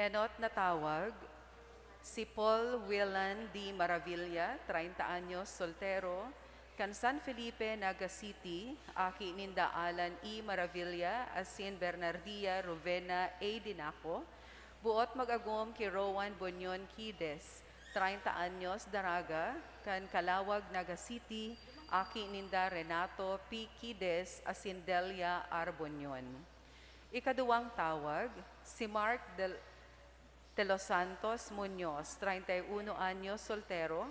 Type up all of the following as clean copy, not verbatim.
Enot na tawag, si Paul Willan D. Maravilla, 30 anyos, soltero, kan San Felipe, Naga City, aki ninda Alan E. Maravilla, asin Bernardia Rovena A. Dinaco, buot mag-agom ki Rowan Bonyon Kides, 30 anyos, Daraga, kan Kalawag, Naga City, aki ninda Renato P. Kides, asin Delia R. Bonyon. Ikaduwang tawag, si Mark de Los Santos Muñoz, 31 anyos, soltero,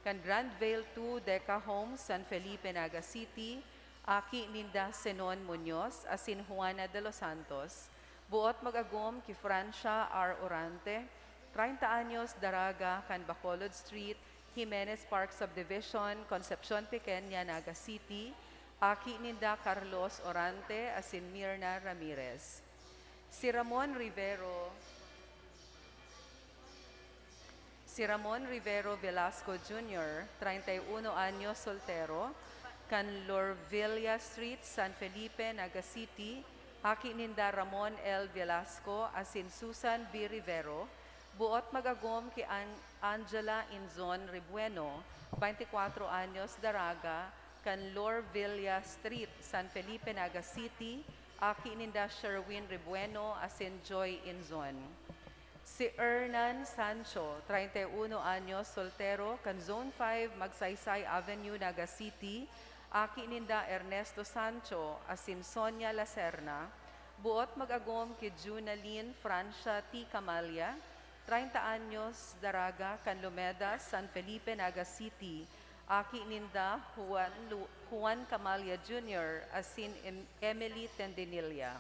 kan Grand Vale 2 Deca Homes, San Felipe, Naga City, aki ninda Senon Muñoz, asin Juana de Los Santos, buot mag-agom ki Francia R. Orante, 30 anyos, Daraga, kan Bacolod Street, Jimenez Park Subdivision, Concepcion Pequeña, Naga City, aki ninda Carlos Orante, asin Mirna Ramirez. Si Ramon Rivero Velasco Jr., 31 anyos, soltero, kan Lorvilla Street, San Felipe, Naga City, aki ninda Ramon L. Velasco, asin Susan B. Rivero, buot mag-agom ki Angela Inzon Ribueno, 24 anyos, Daraga, kan Lorvilla Street, San Felipe, Naga City, aki ninda Sherwin Ribueno, asin Joy Inzon. Si Hernan Sancho, 31 anyos, soltero, kan Zone 5, Magsaysay Avenue, Naga City, aki ninda Ernesto Sancho, asin Sonia Lacerna, buot mag-agom ki Junaline Francia T. Camalia, 30 anyos, Daraga, kan Lumeda, San Felipe, Naga City, aki ninda Juan Camalia Jr., asin Emily Tendinilla.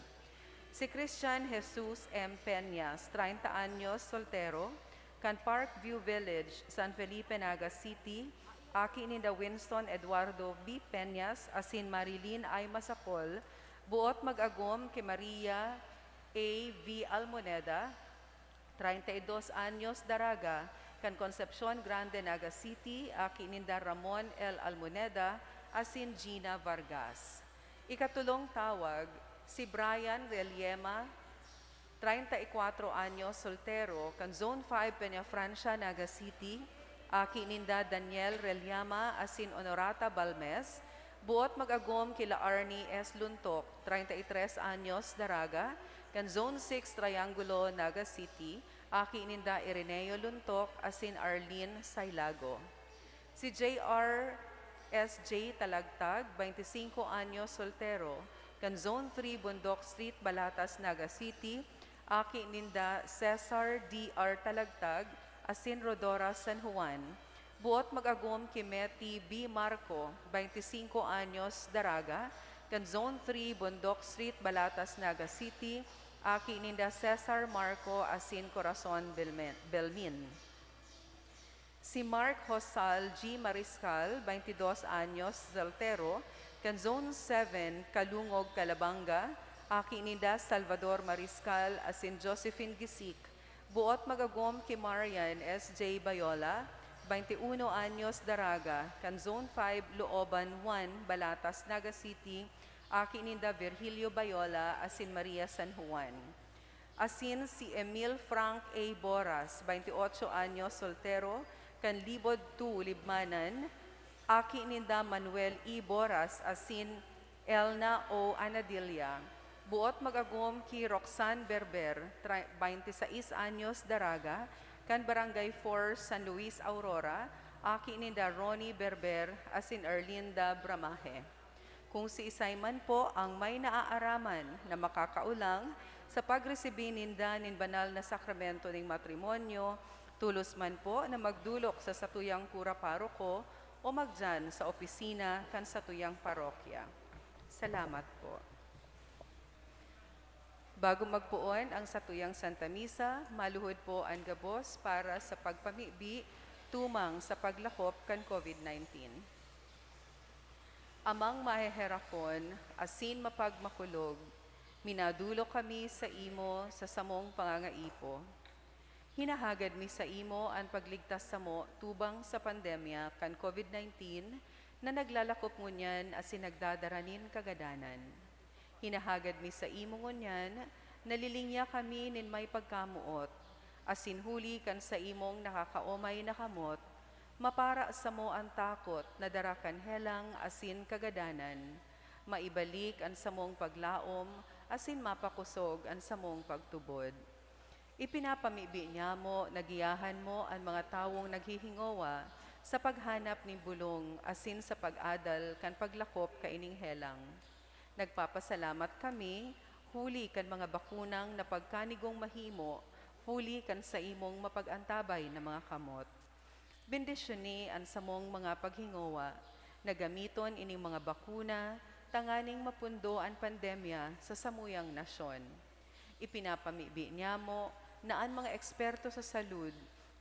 Si Christian Jesus M. Peñas, 30 anyos, soltero, kan Parkview Village, San Felipe, Naga City, aki ninda Winston Eduardo B. Peñas, asin Marilyn I. Masapol, buot mag-agom ki Maria A. V. Almoneda, 32 anyos, Daraga, kan Concepcion Grande, Naga City, aki ninda Ramon L. Almoneda, asin Gina Vargas. Ikatulong tawag, si Brian Reliema, 34 anyos, soltero, kan Zone 5, Peña Francia, Naga City, aki ninda Daniel Reliama, asin Honorata Balmes, buot mag-agom kila Arnie S. Luntok, 33 anyos, Daraga, kan Zone 6, Triangulo, Naga City, aki ninda Ireneo Luntok, asin Arlene Saylago. Si J.R. S.J. Talagtag, 25 anyos, soltero, kan Zone 3, Bundok Street, Balatas, Naga City, aki ninda Cesar D.R. Talagtag, asin Rodora San Juan, buot mag-agom ki Meti B. Marco, 25 anyos, Daraga, kan Zone 3, Bundok Street, Balatas, Naga City, aki ninda Cesar Marco, asin Corazon Belmin. Si Mark Hosal G. Mariscal, 22 anyos, soltero, kan Zone 7, Kalungog, Calabanga, aki ninda Salvador Mariscal, asin Josephine Gisik, buot magagom ki Marian S.J. Bayola, 21 anyos, Daraga, kan Zone 5, Looban 1, Balatas, Naga City, aki ninda Virgilio Bayola, asin Maria San Juan. Asin si Emil Frank A. Boras, 28 anyos, soltero, kan Libod 2, Libmanan, aki ninda Manuel E. Boras, asin Elna O. Anadilla, Buot magagom ki Roxanne Berber, 26 anyos daraga, kan Barangay 4 San Luis Aurora, aki ninda Ronnie Berber, asin Erlinda Bramahe. Kung si isay man po ang may naaaraman na makakaulang sa pagresibi ninda nin banal na sakramento ng matrimonyo, tulos man po na magdulok sa satuyang kura paroko o magdyan sa opisina kan satuyang parokya. Salamat po. Bago magpuon ang satuyang Santa Misa, maluhod po ang gabos para sa pagpamibi tumang sa paglakop kan COVID-19. Amang maheherakon, asin mapagmakulog, minadulo kami sa imo sa samong pangangaipo. Hinahagad mi sa imo ang pagligtas sa mo tubang sa pandemya kan COVID-19 na naglalakop ngunyan asin nagdadaranin kagadanan. Hinahagad mi sa imo ngunyan, nalilinya kami nin may pagkamuot, asin huli kan sa imong nakakaomay na kamot, mapara sa mo ang takot na darakan helang asin kagadanan, maibalik ang samong paglaom, asin mapakusog ang samong pagtubod. Ipinapamibi niya mo, nagiyahan mo ang mga tawong naghihingowa sa paghanap ni bulong asin sa pag-adal kan paglakop kaining helang. Nagpapasalamat kami, huli kan mga bakunang na pagkanigong mahimo, huli kan sa imong mapag-antabay na mga kamot. Bendisyon ni ang samong mga paghingowa, na gamiton ining mga bakuna, tanganing mapundo ang pandemya sa samuyang nasyon. Ipinapamibi niya mo na ang mga eksperto sa salud,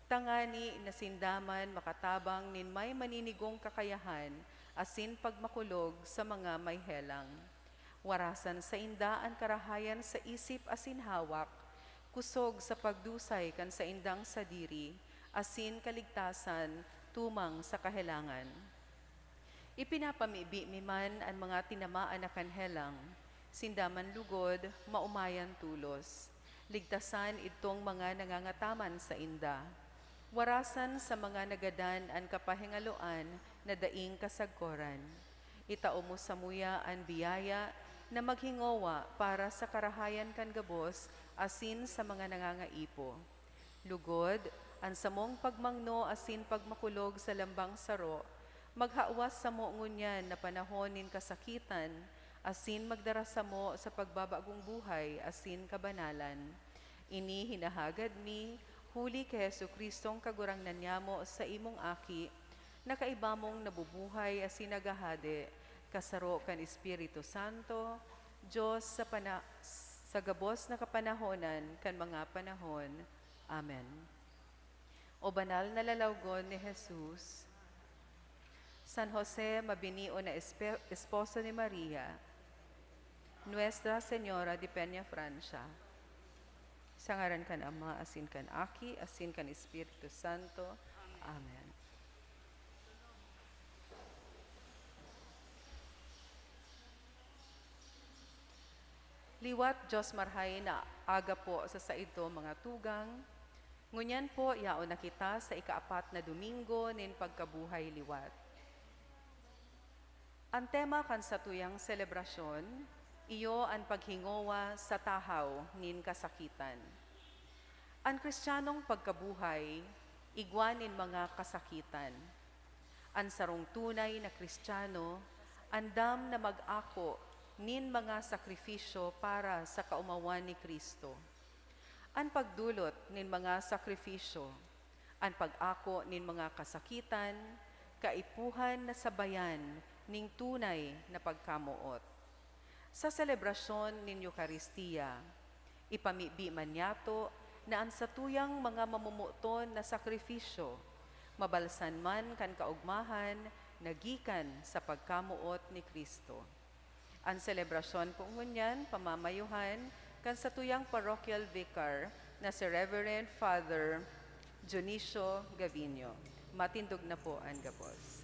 tangani na sindaman makatabang nin may maninigong kakayahan, asin pagmakulog sa mga may helang. Warasan sa inda ang karahayan sa isip asin hawak, kusog sa pagdusay kan sa indang sadiri, asin kaligtasan tumang sa kahelangan. Ipinapamibi man ang mga tinamaan na kanhelang, sindaman lugod, maumayan tulos. Ligtasan itong mga nangangataman sa inda. Warasan sa mga nagadan ang kapahingaloan na daing kasagkoran. Itao mo sa muya ang biyaya na maghingowa para sa karahayan kan gabos asin sa mga nangangaipo. Lugod, ang samong pagmangno asin pagmakulog sa lambang saro, maghawas sa mo ngunyan na panahon nin kasakitan, asin magdara sa mo sa pagbabagong buhay asin kabanalan. Ini hinahagad mi, huli kay Jesucristong kagurangnan niya mo sa imong aki, na kaibamong nabubuhay asin nagahade, kasaro kan Espiritu Santo, Diyos sa gabos na kapanahonan kan mga panahon. Amen. O banal na lalawgon ni Jesus, San Jose, mabinio na esposo ni Maria, Nuestra Señora de Peña Francia, sa ngaran kan Ama, asin kan Aki, asin kan Espiritu Santo. Amen. Liwat Diyos marhay na aga po sa ito mga tugang. Ngunyan po, yaon na kita sa ikaapat na Domingo nin pagkabuhay liwat. Ang tema kan sa tuyang selebrasyon, iyo ang paghingowa sa tahaw nin kasakitan. Ang Kristiyanong pagkabuhay, igwanin mga kasakitan. Ang sarong tunay na Kristiyano, andam na mag-ako nin mga sakripisyo para sa kaumawan ni Kristo. Ang pagdulot nin mga sakripisyo, ang pag-ako nin mga kasakitan, kaipuhan na sabayan ning tunay na pagkamuot. Sa selebrasyon nin Eucharistia, ipamibi man yato na ang satuyang mga mamumuton na sakripisyo, mabalsan man kan kaugmahan, nagikan sa pagkamuot ni Kristo. Ang selebrasyon po ngunyan, pamamayuhan, kan sa tuyang parochial vicar na si Reverend Father Dionisio Gavino. Matindog na po ang gabos.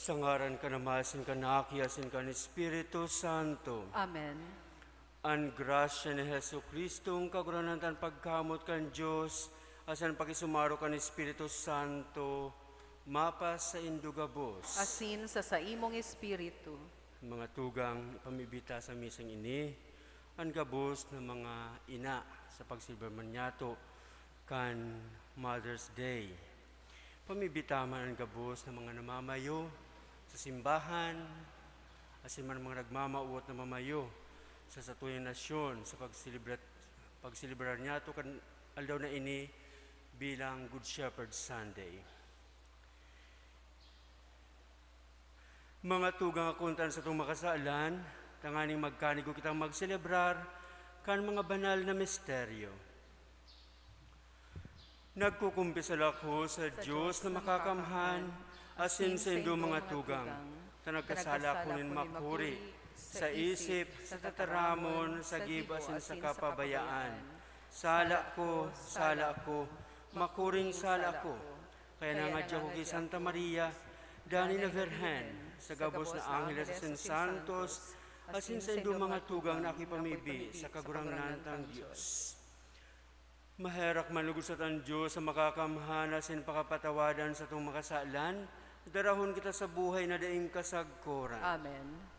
Sa ngaran ka namasin ka nakiasin ka ni Espiritu Santo. Amen. Ang grasya ni Hesu Kristong kaguranantan pagkamot kan Diyos, asan pakisumaro kan Espiritu Santo, mapa sa indugabos. Asin sa imong espiritu. Mga tugang pamibita sa misang ini, ang gabos ng mga ina sa pagsilbar manyato kan Mother's Day. Pamibitaman ang gabos ng mga namamayo sa simbahan, asin man mga nagmamauot na mamayo sa satuyang nasyon sa pagsilibrar niya ito kan aldaw na ini bilang Good Shepherd Sunday. Mga tugang akuntan sa itong makasaalan, tanganing magkanigo kitang magselebrar kan mga banal na misteryo. Nagkukumpisal ako sa Diyos na makakamhan, asin sa indo mga tugang, tanagkasala ko nin makuri, sa isip, sa tataramon, sa gibasin sa kapabayaan. Sala ko, makuring sala ko. Kaya nangadya ko kay Santa Maria, dani na Virhen, sa gabos na Angeles asin Santos, asin sa indo mga tugang na akipamibi sa kagurangnan ng Diyos. Maherak manlugusat ang Diyos sa makakamhana sin pakapatawadan sa itong makasalan, darahon kita sa buhay na daing kasagkoran. Amen.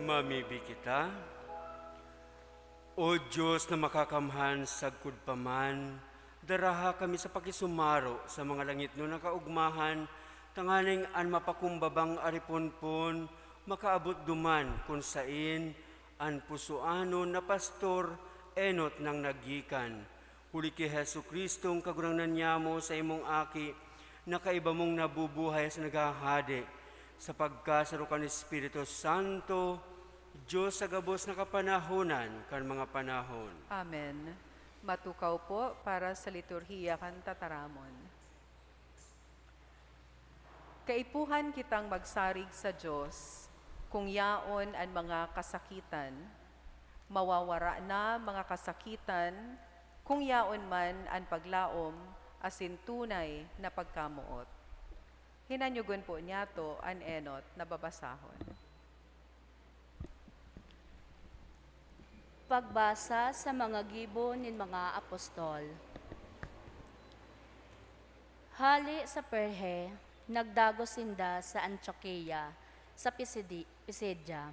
Mamibi kita. O Diyos na makakamhan sagkud paman, daraha kami sa pakisumaro sa mga langit no nakaugmahan, tanganing an mapakumbabang ariponpon, makaabot duman kung sain, an pusoano na pastor, enot ng nagikan. Huli kay Hesu Kristong kagurangnan niya mo sa imong aki, na kaiba mong nabubuhay sa nagahade, sa pagkasaro kan Espiritu Santo, Diyos sa gabos na kapanahonan kan mga panahon. Amen. Matukaw po para sa liturhiya kan tataramon. Kaipuhan kitang magsarig sa Diyos, kung yaon ang mga kasakitan, mawawara na mga kasakitan, kung yaon man ang paglaom, asin tunay na pagkamuot. Hinanyugon po niya to an enot na babasahon. Pagbasa sa mga gibo nin mga apostol. Hali sa Perhe, nagdago sinda sa Antioquia, sa Pisidya.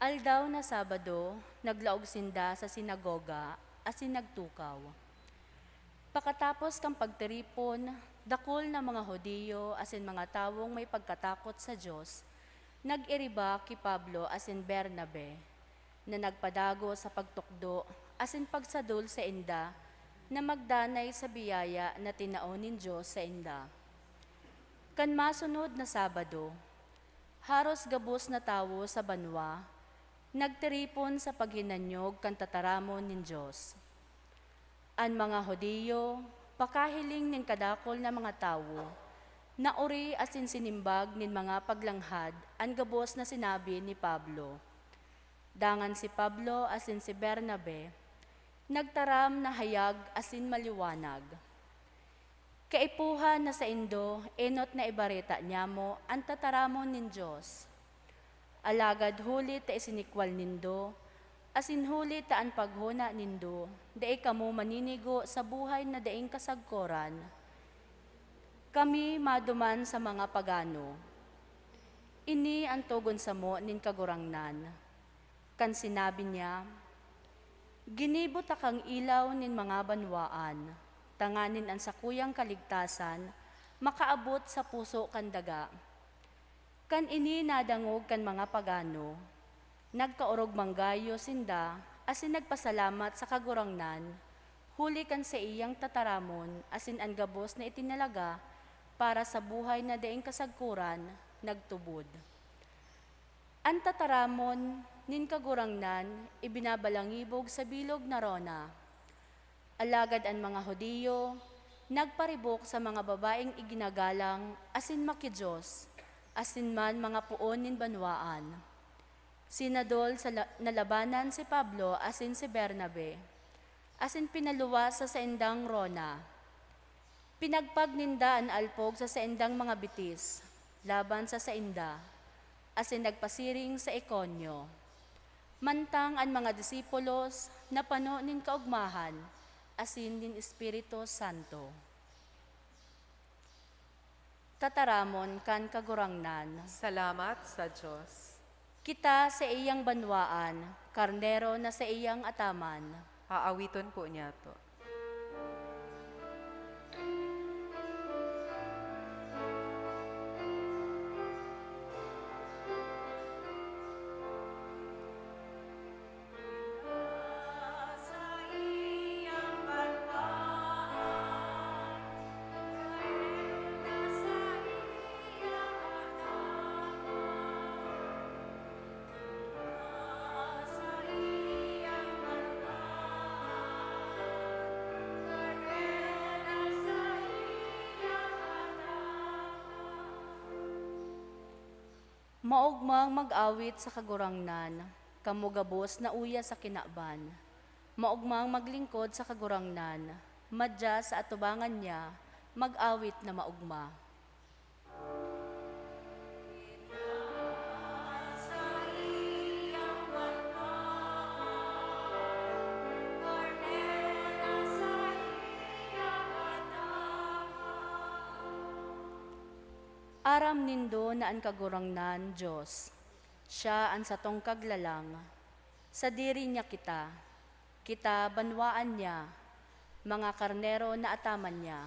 Aldaw na Sabado, naglaog sinda sa sinagoga, asin nagtukaw. Pakatapos kang pagtiripon, dakol na mga Hudiyo, asin mga tawong may pagkatakot sa Diyos, nag-iriba ki Pablo asin Bernabe, na nagpadago sa pagtukdo, asin pagsadul sa inda, na magdanay sa biyaya na tinaonin Diyos sa inda. Kan masunod na Sabado, haros gabos na tawo sa banwa, nagtiripon sa paghinanyog kan tataramon nin Diyos. An mga Hudiyo, pakahiling nin kadakol na mga tawo, na uri asin sinimbag nin mga paglanghad, an gabos na sinabi ni Pablo. Dangan si Pablo asin si Bernabe, nagtaram na hayag asin maliwanag. Kaipuhan na sa Indo, enot na ibareta niya mo ang tataramon nin Diyos. Alagad huli ta isinikwal nindo, asin huli ta ang paghuna nindo, daig kamo maninigo sa buhay na daing kasagkoran. Kami maduman sa mga pagano. Ini ang tugon sa mo nin kagurangnan. Kan sinabi niya, ginibot akang ilaw nin mga banwaan, tanganin ang sakuyang kaligtasan, makaabot sa puso kan daga. Kan ini nadangog kan mga pagano, nagkaorog manggayo sinda, asin nagpasalamat sa kagurangnan, huli kan sa iyang tataramon, asin ang gabos na itinalaga, para sa buhay na daing kasagkuran, nagtubod. Ang tataramon, nin kagurangnan, ibinabalangibog sa bilog na Rona. Alagad ang mga Hudiyo, nagparibok sa mga babaeng iginagalang, asin makidiyos, asin man mga puon nin banwaan. Sinadol sa nalabanan si Pablo, asin si Bernabe, asin pinaluwas sa saindang Rona. Pinagpagninda ang alpog sa saindang mga bitis, laban sa sainda, asin nagpasiring sa Ikonyo. Mantang ang mga disipulos na pano nin kaugmahan, asin din Espiritu Santo. Tataramon kan kagurangnan. Salamat sa Diyos. Kita sa iyang banwaan, karnero na sa iyang ataman. Aawiton po niya to. Maugmang mag-awit sa kagurangnan, kamugabos na uya sa kinaban. Maugmang maglingkod sa kagurangnan, madya sa atubangan niya, mag-awit na maugma. Aram nindo na ang kagurangnan, Diyos. Siya ang satong kaglalang. Sa diri niya kita banwaan niya, mga karnero na ataman niya.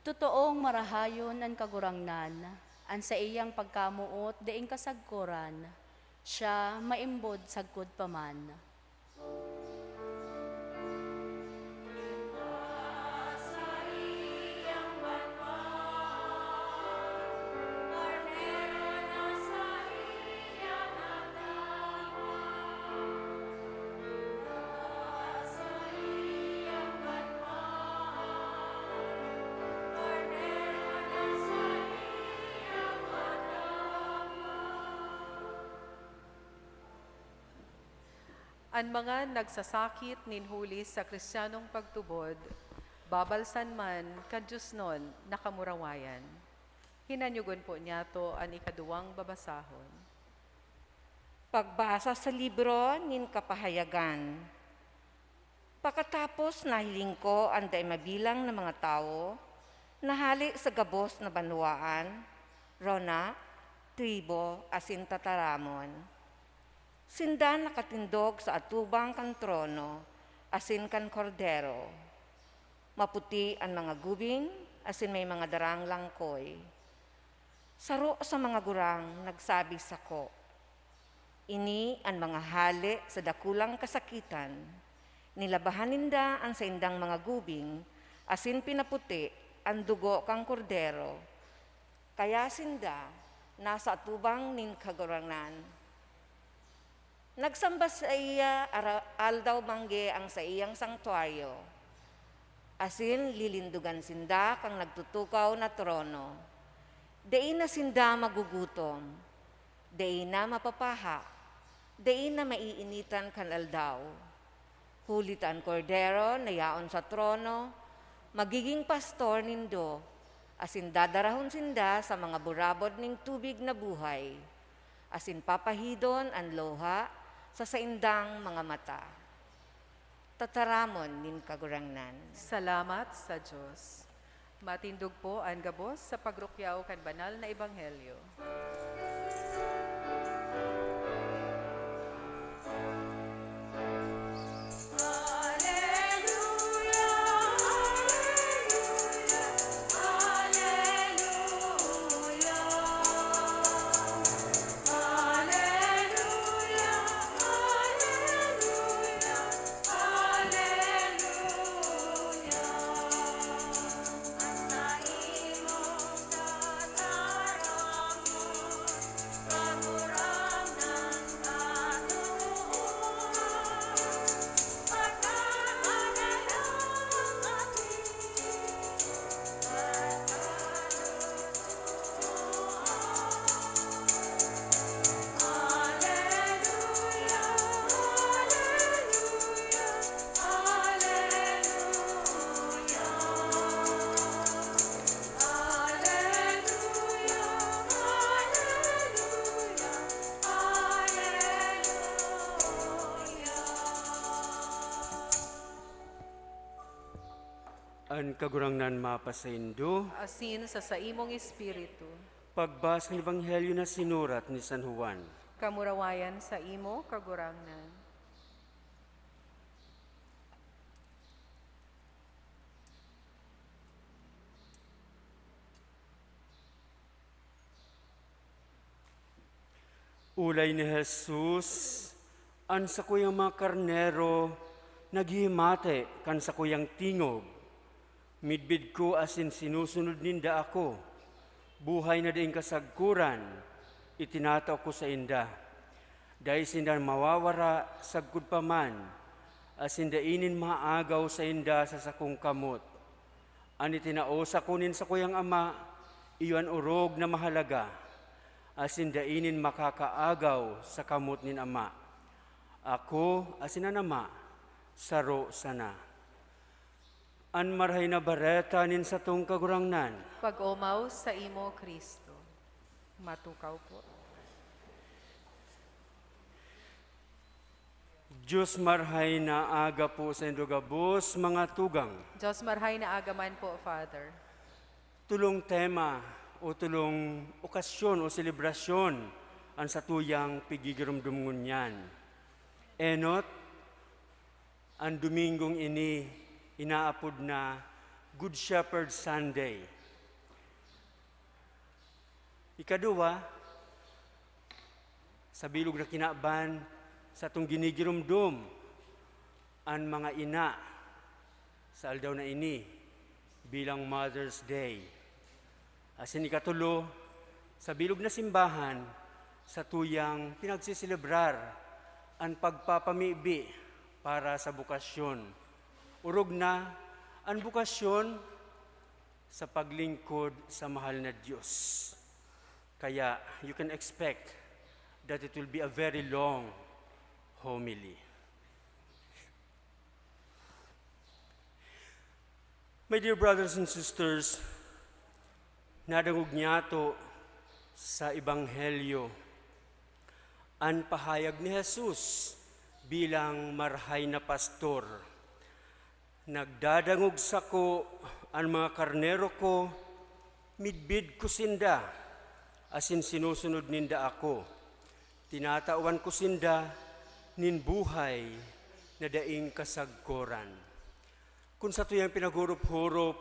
Totoong marahayon ang kagurangnan, an sa iyang pagkamuot deing kasagkuran, siya maimbod sagkod paman. Ang mga nagsasakit ninhuli sa Kristiyanong pagtubod, babalsan man kadyos nun nakamurawayan. Hinanyugon po niya to ang ikaduwang babasahon. Pagbasa sa libro nin kapahayagan. Pagkatapos nahiling ko ang day mabilang na mga tao, nahali sa gabos na banwaan, rona, tribo, asin tataramon. Sinda nakatindog sa atubang kan trono, asin kan kordero. Maputi ang mga gubing, asin may mga darang langkoy. Saro sa mga gurang, nagsabi sako, ini ang mga hali sa dakulang kasakitan. Nilabahan ninda ang sa indang mga gubing, asin pinaputi ang dugo kang kordero. Kaya sinda, nasa atubang nin kagurangan. Nagsamba sa iya aldaw mangge ang sa iyang sangtuaryo. Asin lilindugan sinda kang nagtutukaw na trono. Dein na sinda magugutom. Dein na mapapaha. Dein na maiinitan kan aldaw. Hulit ang kordero na yaon sa trono, magiging pastor nindo. Asin dadarahon sinda sa mga burabod ning tubig na buhay. Asin papahidon ang loha, sa saindang mga mata. Tataramon nin kagurangnan. Salamat sa Diyos. Matindog po ang gabos sa pagrukyaw kan banal na ebanghelyo. An kagurangnan mapasaindo, Asin sa saimong espiritu, pagbasa ng Ebanghelyo na sinurat ni San Juan. kamurawayan sa imo kagurangnan. Ulay ni Jesus, an sa kuyang mga karnero, naghihimate kan sa kuyang tingog. Midbid ko asin sinusunod ninda ako. Buhay na diing kasagkuran, itinataw ko sa inda. Dahil sinda mawawara sagkod paman, asin dainin maagaw sa inda sa sakong kamot. Ani tinaosa kunin sa kuyang ama, iyon urog na mahalaga. Asin dainin makakaagaw sa kamot nin ama. Ako, asin ang ama, saro sana. An marhay na bareta nin sa tong kagurangnan. Pag-umaw sa imo, Kristo. Matukaw po. Diyos marhay na aga po sa indugabos mga tugang. Diyos marhay na agaman po, Father. Tulong tema o tulong okasyon o selebrasyon ang satuyang pigigirumdum ngunyan. Enot, ang Domingong ini inaapod na Good Shepherd Sunday. Ikaduwa, sa bilog na kinaban sa itong ginigirumdum ang mga ina sa aldaw na ini bilang Mother's Day. Asin ikatulo, sa bilog na simbahan sa tuyang pinagsisilebrar ang pagpapamibi para sa bukasyon. Urog na ang bukasyon sa paglingkod sa mahal na Diyos. Kaya you can expect that it will be a very long homily. My dear brothers and sisters, nadangog niyato sa Ebanghelyo ang pahayag ni Jesus bilang marhay na pastor. Nagdadangog sako ang mga karnero ko, midbid ko sinda, asin sinusunod ninda ako. Tinatawan ko sinda, nin buhay na daing kasagkoran. Kung sa tuyang pinagurup-hurup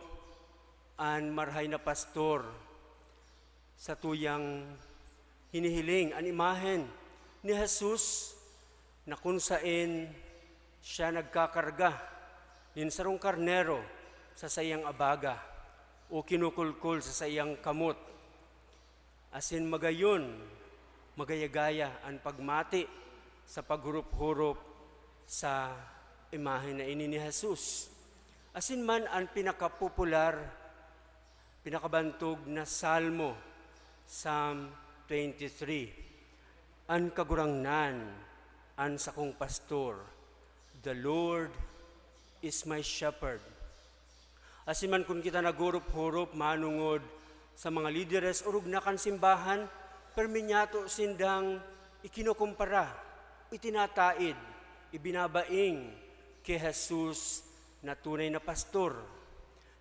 ang marhay na pastor, sa tuyang hinihiling ang imahen ni Jesus na kung saan siya nagkakarga nin sarong karnero sa sayang abaga o kinukulkul sa sayang kamot. Asin magayon, magayagaya ang pagmati sa paghurup-hurup sa imahe na ini ni Jesus. Asin man ang pinakapopular, pinakabantog na salmo, Psalm 23. Ang kagurangnan, ang sakong pastor, the Lord is my shepherd. Asin man kung kita nagurup-hurup, manungod sa mga lideres, urug na kan simbahan, perminyato sindang ikinukumpara, itinataid, ibinabaing kay Jesus na tunay na pastor.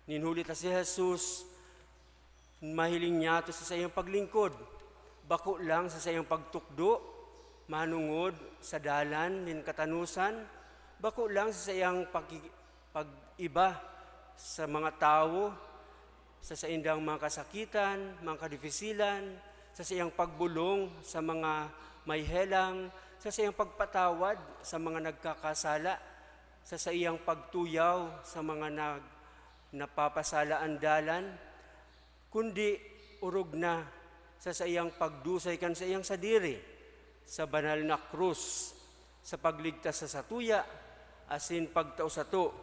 Ninhulit na si Jesus, mahiling niya to sa sayang paglingkod. Bako lang sa sayang pagtukdo, manungod sa dalan nin katanusan, bako lang sa sayang pag-iba sa mga tao, sa saindang mga kasakitan, mga kadifisilan, sa sayang pagbulong sa mga may helang, sa sayang pagpatawad sa mga nagkakasala, sa sayang pagtuyaw sa mga napapasala ang dalan, kundi urog na sa sayang pagdusay kan sa iyang sadiri, sa banal na krus, sa pagligtas sa satuya, asin pagtao sa to,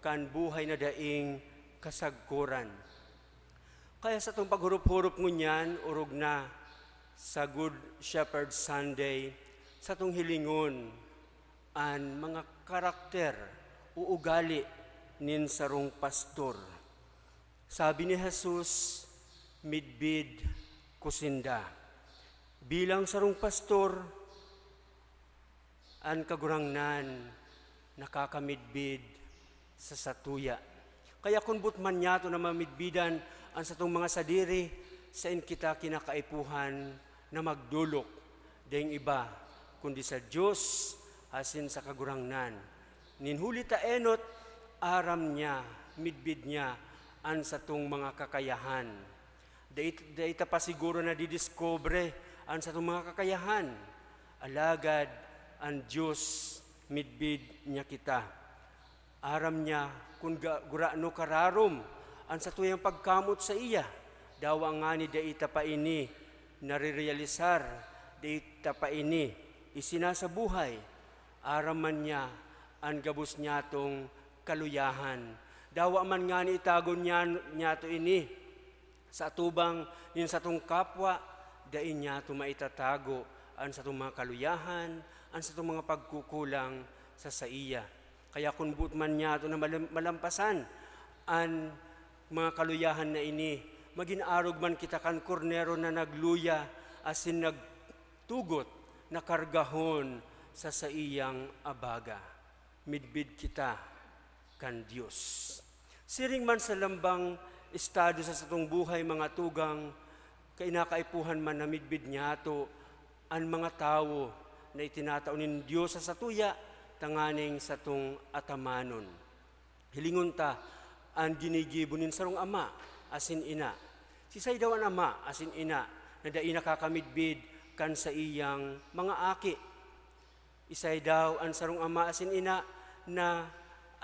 kan buhay na daing kasagkuran. Kaya sa itong paghurup-hurup ngunyan, urog na sa Good Shepherd Sunday, sa itong hilingon, ang mga karakter o ugali nin sarong pastor. Sabi ni Jesus, midbid kusinda. Bilang sarong pastor, ang kagurangnan nakakamidbid sa satuya. Kaya kung butman niya ito na mamidbidan ang satong mga sadiri, sain kita kinakaipuhan na magdulok dahing iba, kundi sa Diyos, asin sa kagurangnan. Ninhuli ta enot, aram niya, midbid niya, an sa tong mga kakayahan. Daita pa siguro na didiscobre an sa tong mga kakayahan. Alagad, ang Diyos, midbid niya kita. Aram niya, kung gurano kararom, an sa tuyang pagkamot sa iya. Dawa nga ni daita pa ini, narirealisar, daita pa ini, isinasabuhay, araman niya ang gabos niya tong kaluyahan. Dawa man nga ni itagon niya to ini, sa atubang nin sa tong kapwa, dain niya to maitatago ang sa tong mga kaluyahan, ang sa tong mga pagkukulang sa saiya. Kaya kung butman niya to na malampasan ang mga kaluyahan na ini, maginarog man kita kan kornero na nagluya, asin nagtugot, nakargahon sa saiyang abaga. Midbid kita kan Dios. Siring man sa lambang estado sa satong buhay mga tugang, kainakaipuhan man na midbid niyato ang mga tao na itinatao nin Dios sa satuya, tanganing satong atamanon. Hilingon ta ang ginigibunin sarong ama asin ina. Sisay daw ang ama asin ina na dai nakakamidbid kan sa iyang mga aki. Isay daw ang sarong ama asin ina na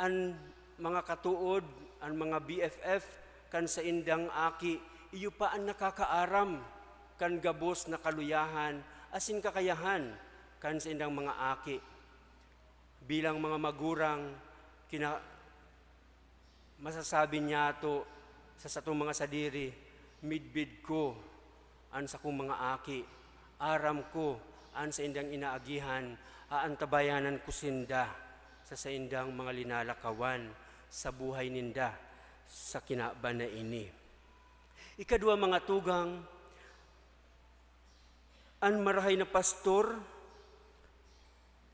ang mga katuod, ang mga BFF kan sa indang aki, iyo pa ang nakakaaram kan gabos na kaluyahan asin kakayahan kan sa indang mga aki. Bilang mga magurang, masasabi niya to sa satong mga sadiri, midbid ko an sa kong mga aki, aram ko an sa indang inaagihan, aantabayanan ko sinda sa indang mga linalakawan sa buhay ninda sa kinaban na ini. Ikadua mga tugang, ang marahay na pastor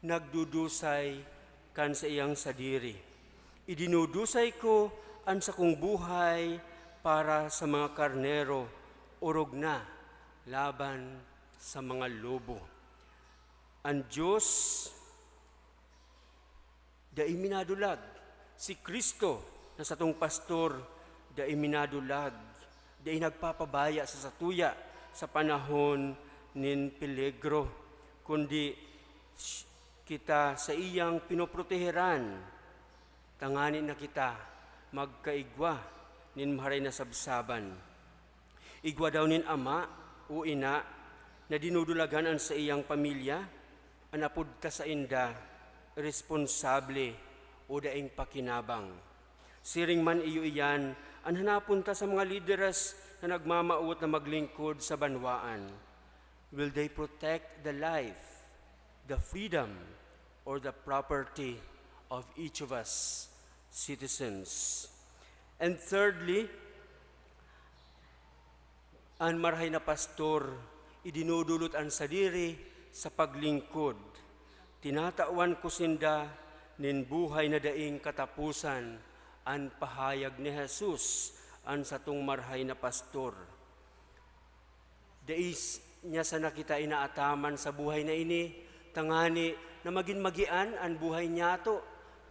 nagdudusay kan sa iyang sadiri. Idinudusay ko ang sa kong buhay para sa mga karnero, urog na laban sa mga lobo. Ang Diyos dai minadulag, si Kristo na satong pastor dai minadulag, dai nagpapabaya sa satuya sa panahon nin peligro, kundi kita sa iyang pinoproteheran, tanganin na kita magkaigwa nin maharay na sabsaban. Igwa daw nin ama o ina na dinudulagan ang sa iyang pamilya, anapod ka sa inda, responsable o daing pakinabang. Siring man iyo iyan, ang hanapunta sa mga lideres na nagmamauot na maglingkod sa banwaan. Will they protect the life, the freedom, or the property of each of us, citizens? And thirdly, ang marahay na pastor, idinudulot ang sadiri sa paglingkod. Tinatawan ko sinda nin buhay na daing katapusan ang pahayag ni Jesus ang satong marahay na pastor. Dais niya sa nakita inaataman sa buhay na ini, tangani na magin-magian ang buhay niya to,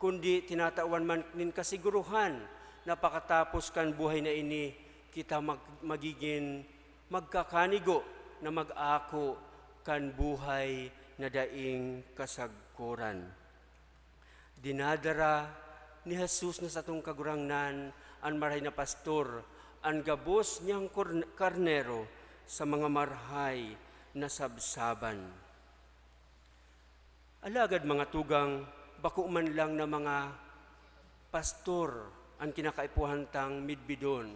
kundi tinatawan man nin kasiguruhan na pakatapos kan buhay na ini, kita magiging magkakanigo na mag-ako kan buhay na daing kasagkuran. Dinadara ni Jesus na sa itong kagurangnan ang marahay na pastor, ang gabos niyang karnero sa mga marhay na sabsaban. Alagad mga tugang, bako man lang na mga pastor ang kinakaipuhantang midbidon,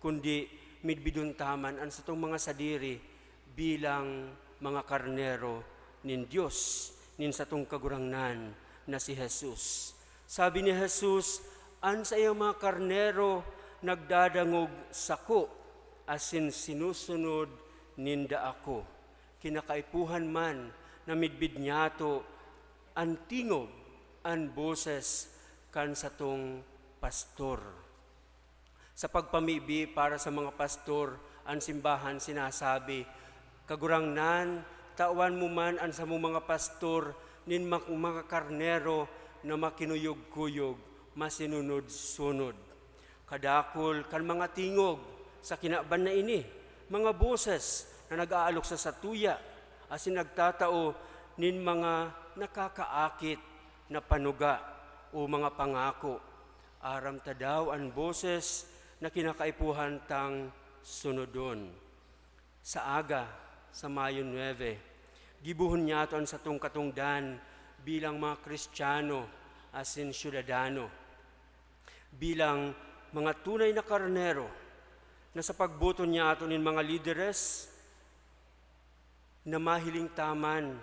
kundi midbidon taman ang satong mga sadiri bilang mga karnero nin Diyos, nin satong kagurangnan na si Jesus. Sabi ni Jesus, an sa iyang mga karnero nagdadangog sako, asin sinusunod ninda ako. Kinakaipuhan man na midbid niyato ang tingog, ang boses kan satong pastor. Sa pagpamibi para sa mga pastor, ang simbahan sinasabi, kagurangnan, tawan mo man ang sa mga pastor, nin mga karnero na makinuyog-kuyog, masinunod-sunod. Kadakol kan mga tingog sa kinaban na ini, mga boses na nag-aalok sa satuya, asin nagtatao nin mga nakakaakit na panuga o mga pangako. Aram ta daw ang boses na kinakaipuhan tang sunodon. Sa aga, sa Mayo 9, gibuhon niya ito ang satong katungdan bilang mga Kristiyano asin syudadano, bilang mga tunay na karnero na sa pagboto niya ito ng mga lideres na mahiling taman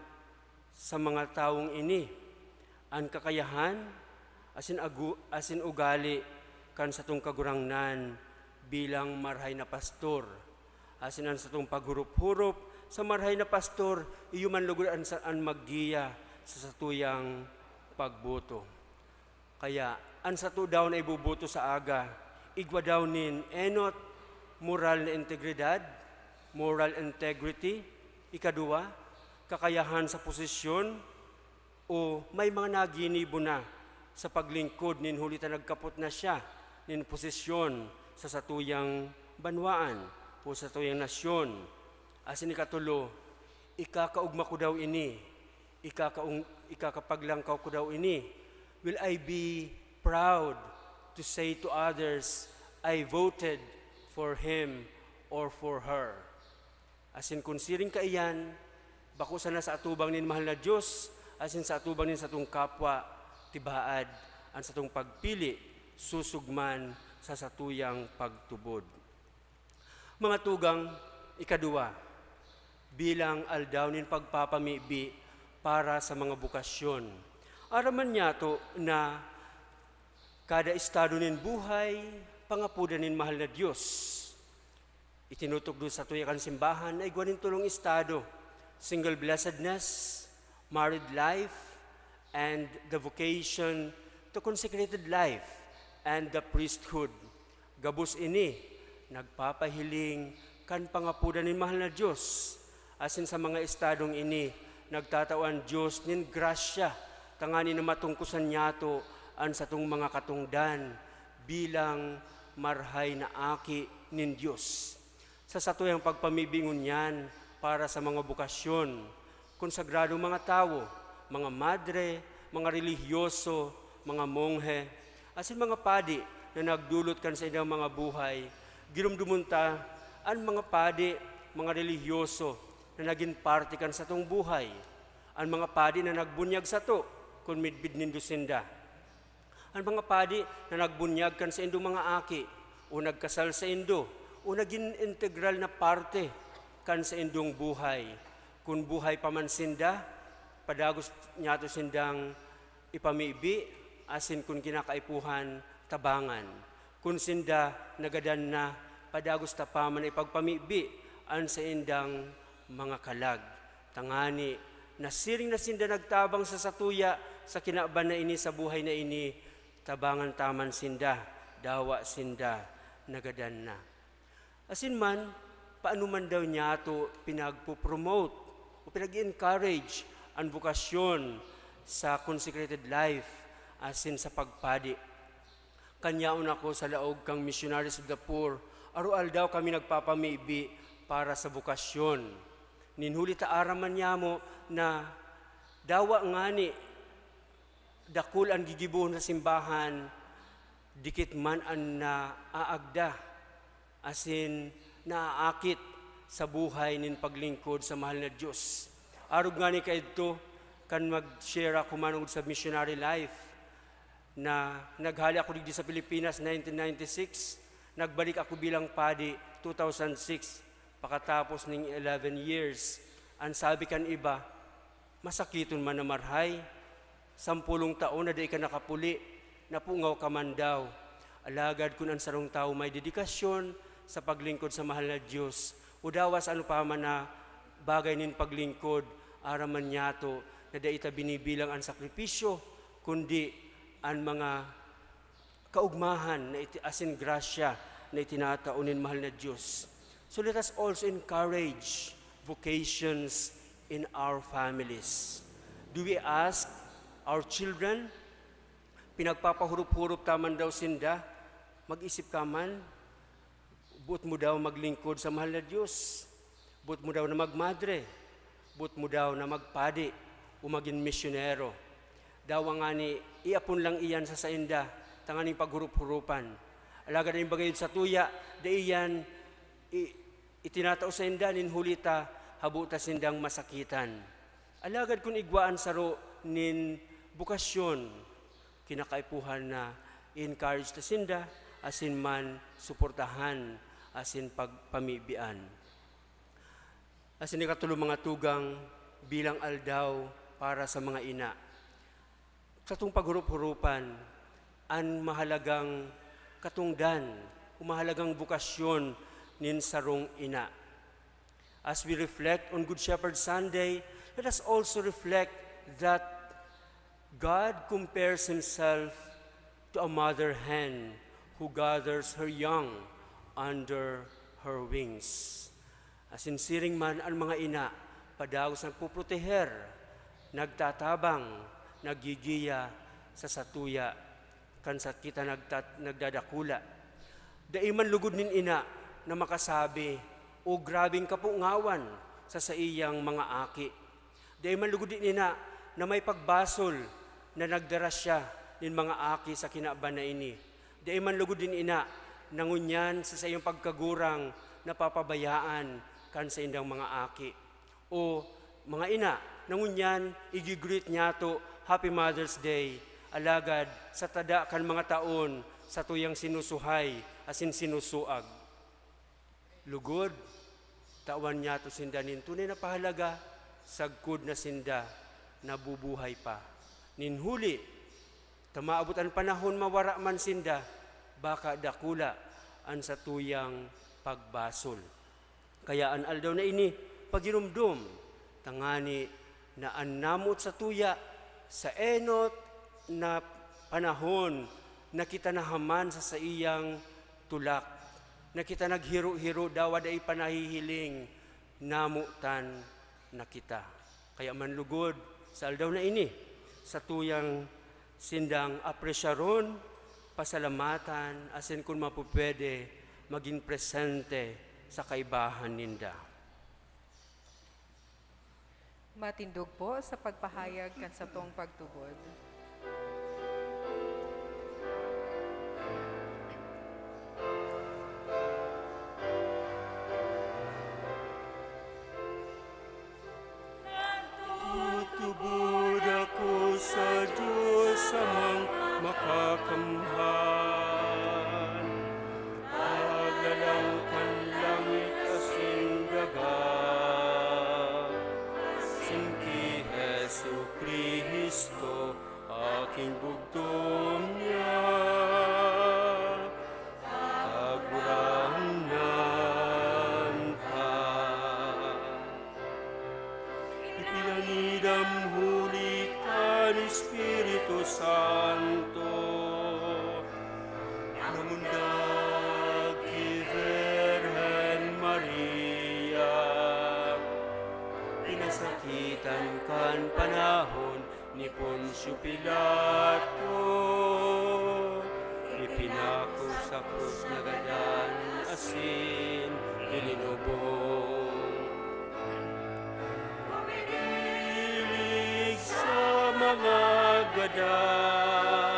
sa mga taong ini, ang kakayahan asin ugali kan satong kagurangnan bilang marhay na pastor, asin ang satong paghurup-hurup sa marhay na pastor, iyo man lugod an maggiya sa satuyang pagboto. Kaya, an satu daw na ibuboto sa aga, igwa daw nin enot, moral na integridad, moral integrity, ikadua, kakayahan sa posisyon, o may mga naginibo na sa paglingkod nin hulita nagkapot na siya nin posisyon sa satuyang banwaan o sa satuyang nasyon. Asin ikatulo, ikakaugma ko daw ini, ikakapaglangkaw ko daw ini. Will I be proud to say to others, I voted for him or for her? Asin kung siring ka iyan, bako sana sa atubang nin mahal na Diyos, asin sa atubang nin sa atong kapwa, tibaad, ang sa atong pagpili, susugman sa satuyang pagtubod. Mga tugang, ikadua, bilang aldaw nin pagpapamibi para sa mga bukasyon. Araman niya to na kada estado nin buhay, pangapudan nin mahal na Diyos. Itinutok doon sa tuyakan simbahan ay gwanin tulong estado, single blessedness, married life, and the vocation to consecrated life and the priesthood. Gabos ini, nagpapahiling kan pangapudan nin mahal na Diyos. Asin sa mga estadong ini, nagtatawan Diyos nin grasya, tangani na matungkusan niyato an sa tung mga katungdan bilang marhay na aki nin Diyos. Sa satuyang pagpamibingon niyan para sa mga bukasyon, konsagradong mga tao, mga madre, mga relihiyoso, mga monghe, asin mga padi na nagdulot kan sa ilang mga buhay, girumdumunta ang mga padi, mga relihiyoso na naging parte kan sa tong buhay, ang mga padi na nagbunyag sa to, kung midbid nindo sinda, ang mga padi na nagbunyag kan sa indo mga aki, o nagkasal sa indo, o naging integral na parte kan sa indong buhay. Kung buhay pa man sinda, padagos niya to sindang ipamibi, asin kung kinakaipuhan, tabangan. Kung sinda nagadan na, padagos tapaman ipagpamibi, an sa indang mga kalag. Tangani, nasiring na sinda nagtabang sa satuya, sa kinaban na ini, sa buhay na ini, tabangan taman sinda, dawa sinda, nagadan na. Asin man, paano man daw niya ito pinagpo-promote o pinag-encourage ang bukasyon sa consecrated life, asin sa pagpadi. Kanyaon ako sa laog kang Missionaries of the Poor, arual daw kami nagpapamibi para sa bukasyon. Ninhuli ta araman niya mo na dawa ngani, dakul ang gigibuhon sa simbahan, dikit man ang naaagda, asin naaakit sa buhay nin paglingkod sa mahal na Diyos. Arog nga ni kaidto, kan mag-share ako manungod sa missionary life, na naghali ako digdi sa Pilipinas 1996, nagbalik ako bilang padi 2006, pakatapos ng 11 years. Ang sabi kan iba, masakiton man na marhay, 10 taon na di ka nakapuli, napungaw ka man daw. Alagad kun ang sarong tao may dedikasyon sa paglingkod sa mahal na Diyos, udawas ano pa man na bagay nin paglingkod, araman niyato, na da ita binibilang ang sakripisyo, kundi ang mga kaugmahan na asin grasya na itinataunin mahal na Diyos. So let us also encourage vocations in our families. Do we ask our children, pinagpapahurup-hurup taman daw sinda, mag-isip ka man, buot mo daw maglingkod sa mahal na Diyos, buot mo daw na magmadre, buot mo daw na magpadi, o maging misyonero. Daw nga ni, iapon lang iyan sa sainda, tanganing paghurup-hurupan. Alagad na yung bagay sa tuya, da iyan, itinatao sa inda, ninhulita, habuta sindang masakitan. Alagad kung igwaan saro nin bukasyon, kinakaipuhan na encourage ta sinda, asin man suportahan, asin pagpamibian. Asin ikatulo mga tugang bilang aldaw para sa mga ina. Sa itong paghurup-hurupan, ang mahalagang katungdan, mahalagang bukasyon nin sarong ina. As we reflect on Good Shepherd Sunday, let us also reflect that God compares Himself to a mother hen who gathers her young under her wings. Asinsiring man ang mga ina, padagos nagpuproteher, nagtatabang, nagigiya sa satuya, kan sa kita nagdadakula. Daiman lugod nin ina na makasabi, o grabing kapungawan sa iyang mga aki. Daiman lugod din ina na may pagbasol na nagdara siya nin mga aki sa kinaban na ini. Daiman lugod din ina nangunyan sa iyong pagkagurang napapabayaan kan sa indang mga aki. O mga ina, nangunyan igigreet niya to Happy Mother's Day, alagad sa tada kan mga taon sa tuyang sinusuhay asin sinusuag. Lugod, tawan niya to sinda nin tunay na pahalaga, sagkod na sinda, nabubuhay pa. Ninhuli, tamaabot ang panahon mawara man sinda, baka dakula an sa tuyang pagbasol. Kaya an aldaw na ini, pagirumdum, tangani na annamot sa tuya, sa enot na panahon na kita nahaman sa iyang tulak, na kita naghiro-hiro dawad ay panahihiling, namutan na kita. Kaya manlugod sa aldaw na ini, sa tuyang sindang apresyaron, pasalamatan, asin kung mapupwede, maging presente sa kaibahan ninda. Matindog po sa pagpahayag kan sa tong pagtubod. Tutubod ako sa Diyos amang makakamhan. Paglalangkan langit asin daga. Singki Jesu Kristo, aking bugtong niya. Kaguranan ka. Ipinanidam huli ka ni Espiritu Santo. Namundag ki Virgen Maria. Pinasakitan kan panahon ni Poncio Pilato. Ipinako sa krus na gadan asin ilinubong. Hilig sa mga gadan,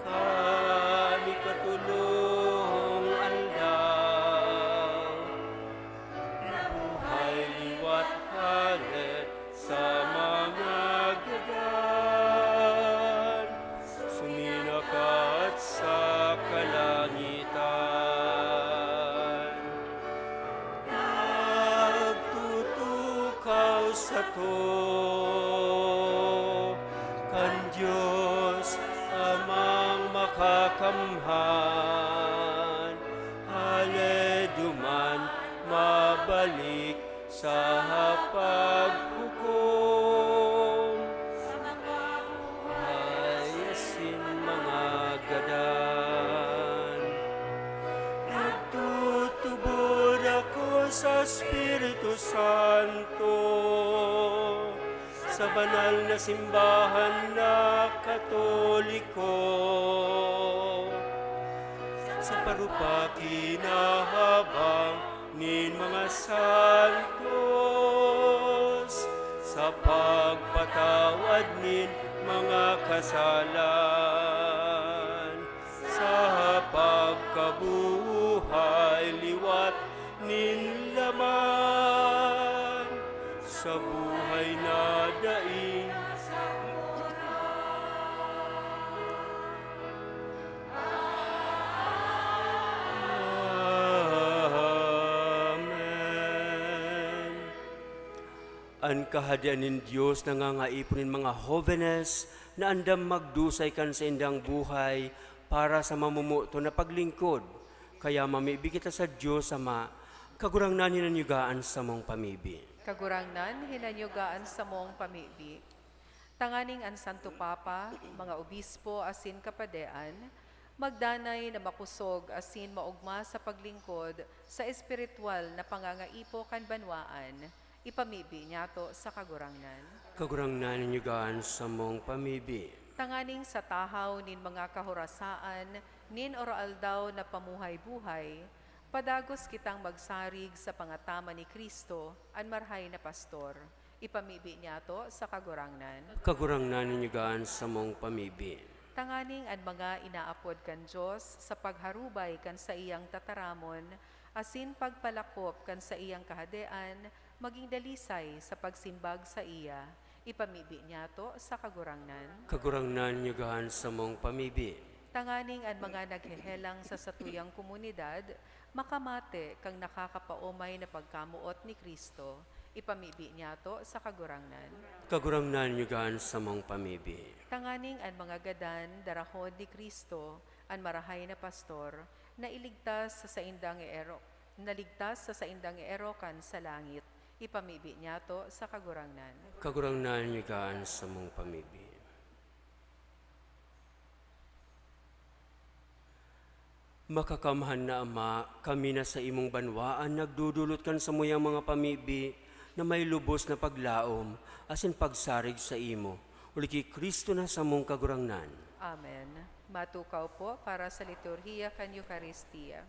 kami katulong andaw. Nabuhay liwat halit sa mga gadan, suminakat sa kalangitan. Nagtutukaw sa to, kan Diyos amang makakamhan. Haleduman mabalik sa paghukom. Ayasin mga gadan. Nagtutubod ako sa Espiritu Santo, sa banal na simbahan na Katoliko, sa parupaki na habang nin mga santos, sa pagpatawad nin mga kasalan, sa pagkabuhay liwat nin laman, sa buhay na daing. Amen. Ang kahadian nin Diyos nangangaipunin mga jóvenes na andam magdusay kan sa indang buhay para sa mamumuto na paglingkod. Kaya mamibi kita sa Diyos Ama, kagurang na ninanyugaan sa mong pamibi. Kagurangnan, hinanyugaan sa mong pamibi. Tanganing ang Santo Papa, mga obispo asin kapadean, magdanay na makusog asin maugma sa paglingkod sa espiritual na pangangaipo kan banwaan, ipamibi niyato sa kagurangnan. Kagurangnan ninyo gaan sa mong pamibi. Tanganing sa tahaw nin mga kahorasaan, nin oral daw na pamuhay-buhay, padagos kitang magsarig sa pangatama ni Kristo, an marhay na pastor. Ipamibi niyato sa kagurangnan. Kagurangnan ninyo gaan sa mong pamibi. Tanganing ang mga inaapod kan Diyos sa pagharubay kan sa iyang tataramon, asin pagpalakop kan sa iyang kahadean, maging dalisay sa pagsimbag sa iya. Ipamibi niyato sa kagurangnan. Kagurangnan ninyo gaan sa mong pamibi. Tanganing ang mga naghehelang sa satuyang komunidad, makamate kang nakakapaumay na pagkamuot ni Kristo. Ipamibi niyato sa kagurangnan. Kagurangnan ninyo gaan sa mong pamibi. Tanganing ang mga gadan, darahon ni Kristo, ang marahay na pastor, na iligtas sa saindang erokan sa langit. Ipamibi niyato sa kagurangnan. Kagurangnan ninyo gaan sa mong pamibi. Makakamhan na Ama, kami na sa imong banwaan, nagdudulot kan sa muyang mga pamibi, na may lubos na paglaom, asin pagsarig sa imo. Uli kay Kristo na sa mong kagurangnan. Amen. Matukaw po para sa liturhiya kan Eucharistia.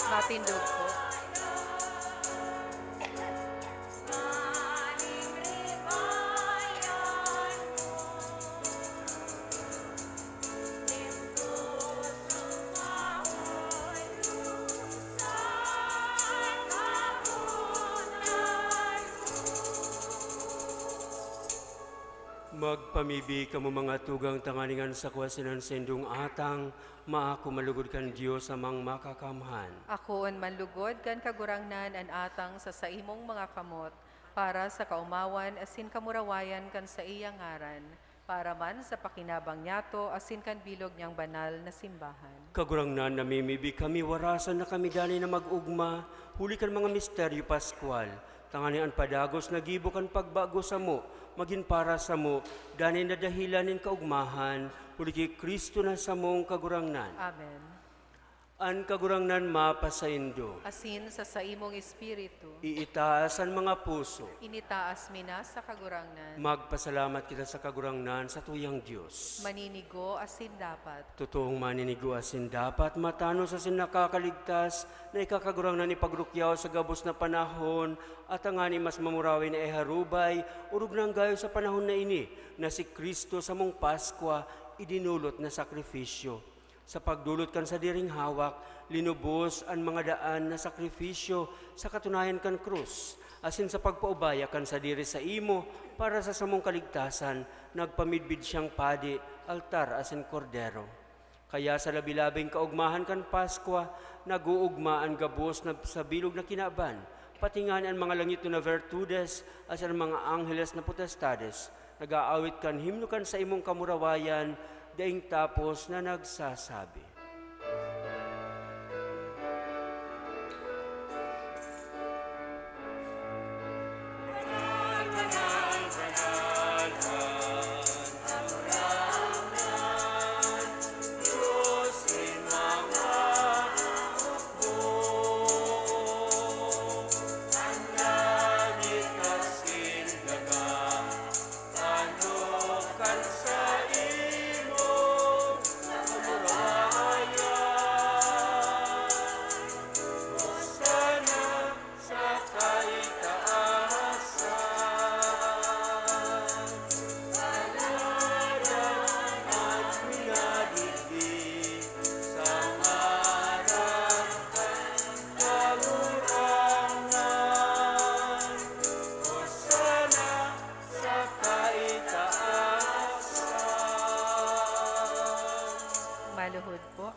Matindog po. Magpamibi kamo mga tugang tanganingan sa kwasinan sendong atang, maako malugod kan Dios amang makakamhan. Akoon manlugod kan kagurangnan an atang sa saimong mga kamot, para sa kaumawan asin kamurawayan kan sa iyang ngaran, para man sa pakinabang niyato asin kan bilog niyang banal na simbahan. Kagurangnan namimibi kami, warasan na kami dani na mag-ugma, huli kan mga misteryo Pascual, tanganian padagos nagibo kan pagbago sa mo, maging para sa mo, dani na dahilanin kaugmahan, huli kay Kristo na sa mong kagurangnan. Amen. An kagurangnan mapa sa Indo, asin sa imong espiritu. iitaas ang mga puso. Initaas mina sa kagurangnan. Magpasalamat kita sa kagurangnan sa tuyang Diyos. Maninigo asin dapat. Totoong maninigo asin dapat matanos asin nakakaligtas na ikakagurangnan ipagrukyaw sa gabos na panahon at ang ani mas mamurawin na eharubay urog ng gayo sa panahon na ini na si Kristo sa mong Paskwa idinulot na sakripisyo. Sa pagdulot kan sa diring hawak, linubos ang mga daan na sakripisyo sa katunayan kan krus. Asin sa pagpaubaya kan sa diri sa imo para sa samong kaligtasan, nagpamidbid siyang padi, altar asin kordero. Kaya sa labilabing kaugmahan kan Paskwa, naguugma ang gabos na sa bilog na kinaban, patingan ang mga langit na virtudes as ang mga angheles na potestades, nag-aawit kan himno kan sa imong kamurawayan, daing tapos na nagsasabi. Maluhod po.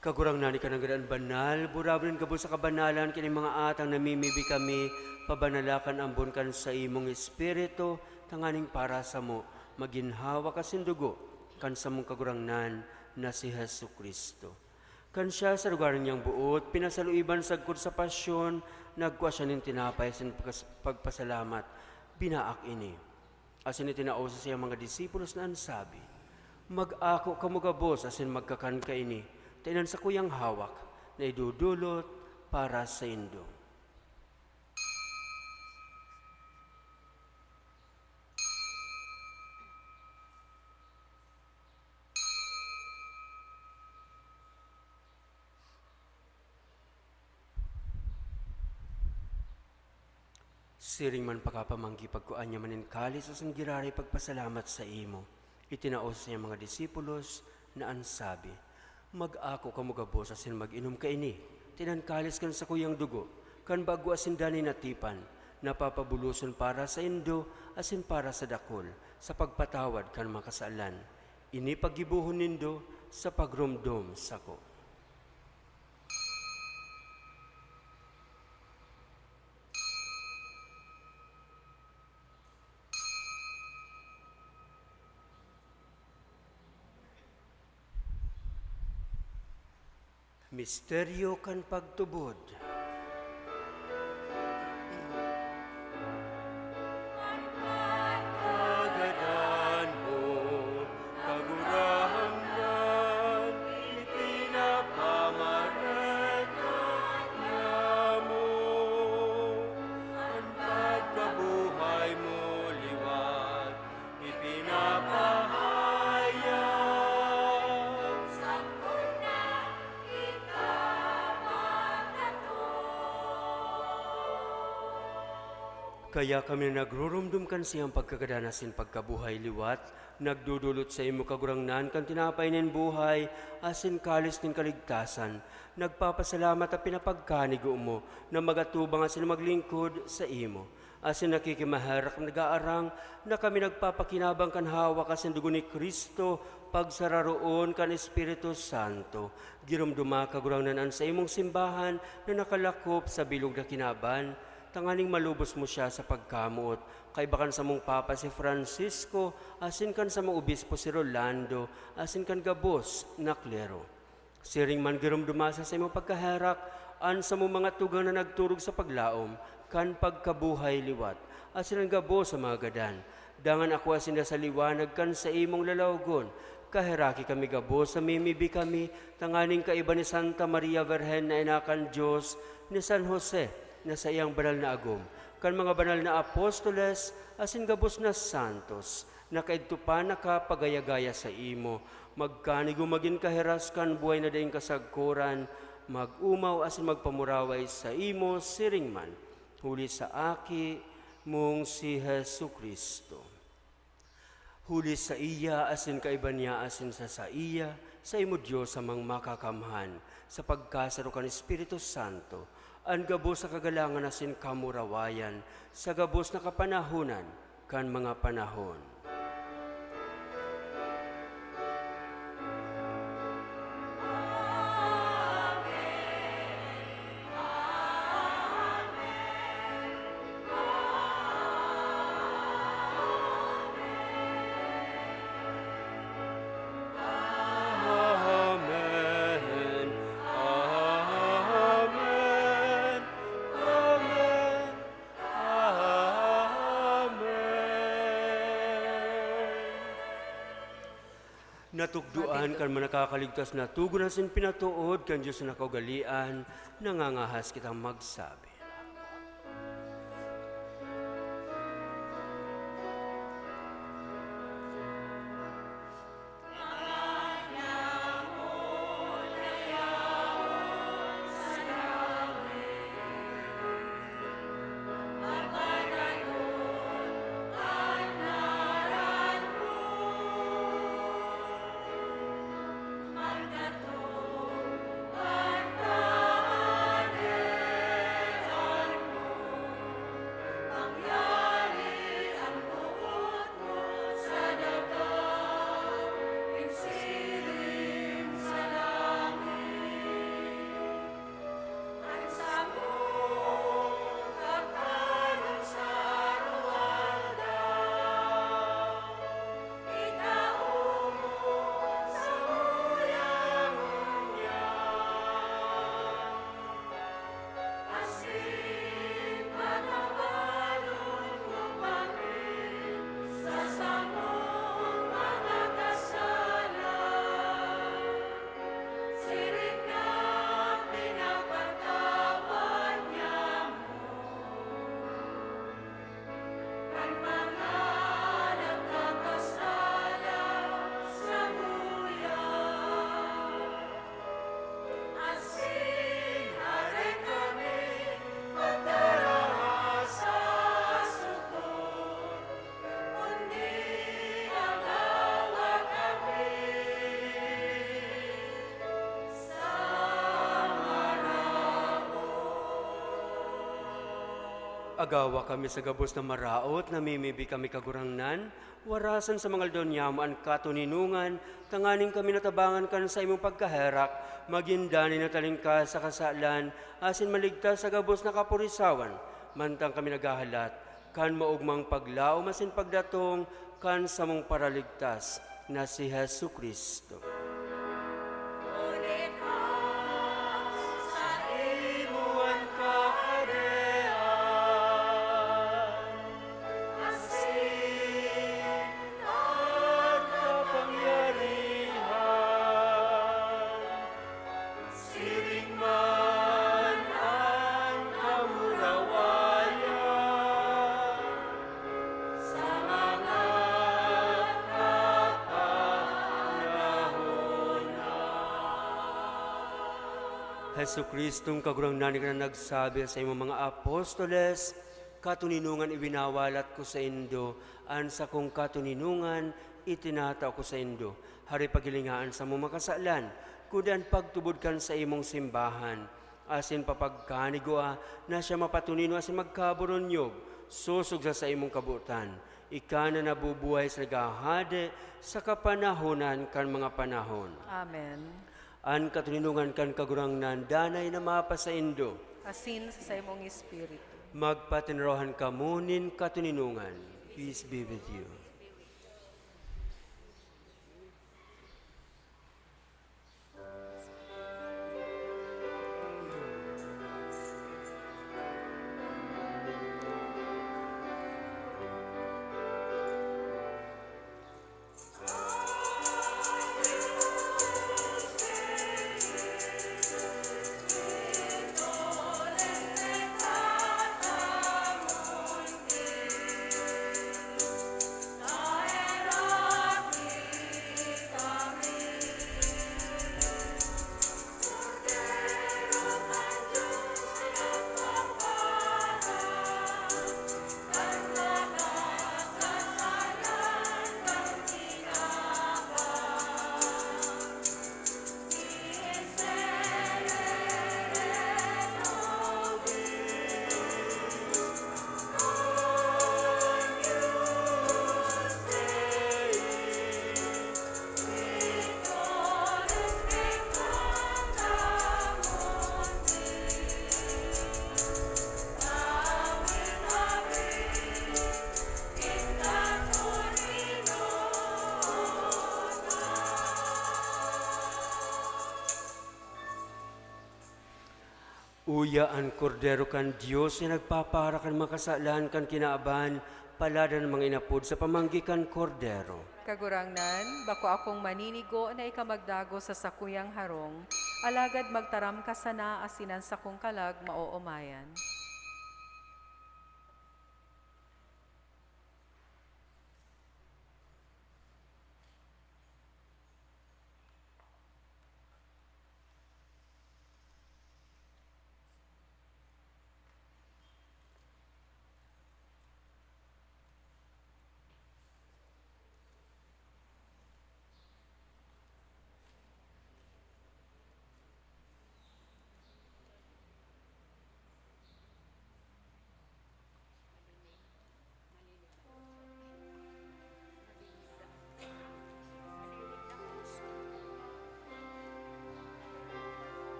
Kagurang nani ka ng banal, burabrin ka po sa kabanalan, kini mga atang namimibi kami, pabanalakan ambon kan sa imong espiritu, tanganing para sa mo, maginhawa kasindugo, kan sa mong kagurangnan na si Hesu Kristo. Kan siya sa lugar niyang buot, pinasaluiban sagkod sa pasyon, nagkwa siya nin tinapay sin pagpasalamat, binaak ini. Asin itinausa siya mga disipulos na ansabi, mag-ako kamugabos asin magkakan ka ini, tainan sa kuyang hawak na idudulot para sa Indo. Siring man pakapamanggi pagkuan niya manin kalis o sanggirari pagpasalamat sa imo. Itinaos niya mga disipulos na ansabi, mag-ako kamugabos asin mag-inom ka ini, tinankalis kan sa kuyang dugo, kan bago asin dani natipan, napapabuluson para sa Indo asin para sa dakol, sa pagpatawad kan makasalan. Ini paggibuhon nindo sa pagrumdom sako. Misteryo kan pagtubod. Kagadan mo, kagurahan, ipinapamaratan niya mo. Ang pagkabuhay mo liwat, ipinapahayag. Kaya kami nagrurumdum kan siyang pagkakadanasin pagkabuhay liwat, nagdudulot sa imo kagurangnan kan tinapay nin buhay, asin kalis nin kaligtasan, nagpapasalamat at pinapagkanigo mo na magatubang asin maglingkod sa imo. Asin nakikimaharak nag-aarang na kami nagpapakinabang kan hawak asin dugo ni Kristo, pagsararoon kan Espiritu Santo. Girumduma kagurangnan sa imong simbahan na nakalakop sa bilog na kinaban, tanganing malubos mo siya sa pagkamuot, kay bakan sa mong Papa si Francisco, asin kan sa mong Obispo si Rolando, asin kan gabos na klero. Siring man girom dumasa sa imong pagkaharak, an sa mong mga tugang na nagturog sa paglaom, kan pagkabuhay liwat, asin ang gabos sa mga gadan. Dangan ako asin na sa liwanag kan sa imong lalawgon, Kaheraki kami gabos, sa mimibi kami, tanganing kaiba ni Santa Maria Virgen na inakan Diyos, ni San Jose, na sa iyang banal na agom, kan mga banal na apostoles, asin gabos na santos, na kaidto pa nakapagayagaya sa imo, magkanigo magin kaheras kan buhay na daing kasagkuran, mag-umaw asin magpamuraway sa imo siringman, huli sa aki mong si Hesu Kristo. Huli sa iya asin kaiba niya asin sa iya, sa imo Diyos amang makakamhan, sa pagkasaro kan Espiritu Santo, ang gabos sa kagalangan asin kamurawayan, sa gabos na kapanahunan kan mga panahon. Natugduan kan manakakaligtas na tugon asin pinatuod kan Diyos na kaugalian, nangangahas kitang magsabi. Agawa kami sa gabos na maraot, namimibi kami kagurangnan, warasan sa mga aldonyamo ang katuninungan, tanganing kami natabangan kan sa imong pagkaherak, magindani na talingkas sa kasalan, asin maligtas sa gabos na kapurisawan, mantang kami nagahalat, kan maugmang paglao, masin pagdatong, kan sa mong paraligtas, na si Hesu Kristo. Hesu Kristong kagurangnan ka na nagsabi sa imong mga apostoles, katuninungan ibinawalat ko sa indo, an sa kong katuninungan itinataw ko sa indo. Hari pagilingaan sa mong makasalan, kudan pagtubod kan sa imong simbahan, asin papagkanigua na siya mapatunino asin magkaburonyog, susog sa imong kabutan. Ika na nabubuhay sa nagahade sa kapanahonan kan mga panahon. Amen. An katuninungan kan kagurangnan, danay na mapa sa indo. Asin sa imong espiritu. Magpatinrohan ka munin katuninungan. Peace be with you. Uya ang kordero kan Diyos na nagpapara kan makasalan kan kinaaban, paladan mga inapod sa pamanggikan kordero. Kagurangnan, bako akong maninigo na ikamagdago sa sakuyang harong, alagad magtaram ka sana asinan sa kong kalag maoomayan.